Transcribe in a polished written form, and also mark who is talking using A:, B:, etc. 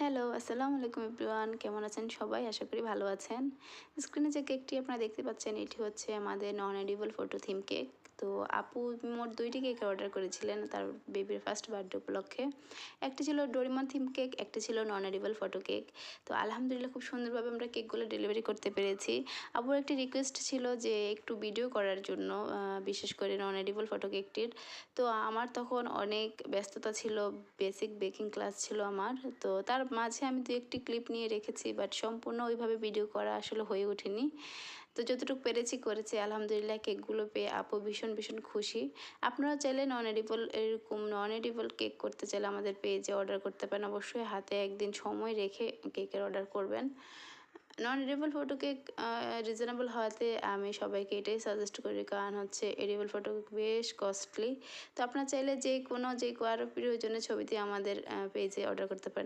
A: Hello, আসসালামু আলাইকুম everyone. কেমন আছেন সবাই? আশা করি ভালো আছেন। স্ক্রিনে যে কেকটি আপনারা দেখতে পাচ্ছেন এটি হচ্ছে আমাদের নন এডিবল ফটো থিম কেক। তো আপু মোট ২টি কেক অর্ডার করেছিলেন তার বেবির ফার্স্ট বার্থডে উপলক্ষে। একটি ছিল ডোরেমন থিম কেক, একটি ছিল নন এডিবল ফটো কেক। তো আলহামদুলিল্লাহ খুব সুন্দরভাবে আমরা কেকগুলো ডেলিভারি করতে পেরেছি। আপুর একটি রিকোয়েস্ট ছিল যে একটু ভিডিও করার জন্য, বিশেষ করে নন এডিবল ফটো কেকটির। তো আমার তখন অনেক ব্যস্ততা ছিল, বেসিক বেকিং ক্লাস ছিল আমার। তো তার মাঝে আমি দু একটি ক্লিপ নিয়ে রেখেছি, বাট সম্পূর্ণ ওইভাবে ভিডিও করা আসলে হয়ে ওঠেনি। তো যতটুকু পেরেছি করেছি। আলহামদুলিল্লাহ কেকগুলো পেয়ে আপু ভীষণ ভীষণ খুশি। আপনারা চাইলে নন এডিবল এরকম নন এডিবল কেক করতে চাইলে আমাদের পেজে অর্ডার করতে পারেন। অবশ্যই হাতে একদিন সময় রেখে কেকের অর্ডার করবেন। নন এডিবল ফটো কেক রিজনেবল হওয়াতে আমি সবাইকে এটাই সাজেস্ট করি, কারণ হচ্ছে এডিবল ফটো কেক বেশ কস্টলি। তো আপনারা চাইলে যে কোনো কারো প্রয়োজনীয় ছবিতে আমাদের পেজে অর্ডার করতে পারেন।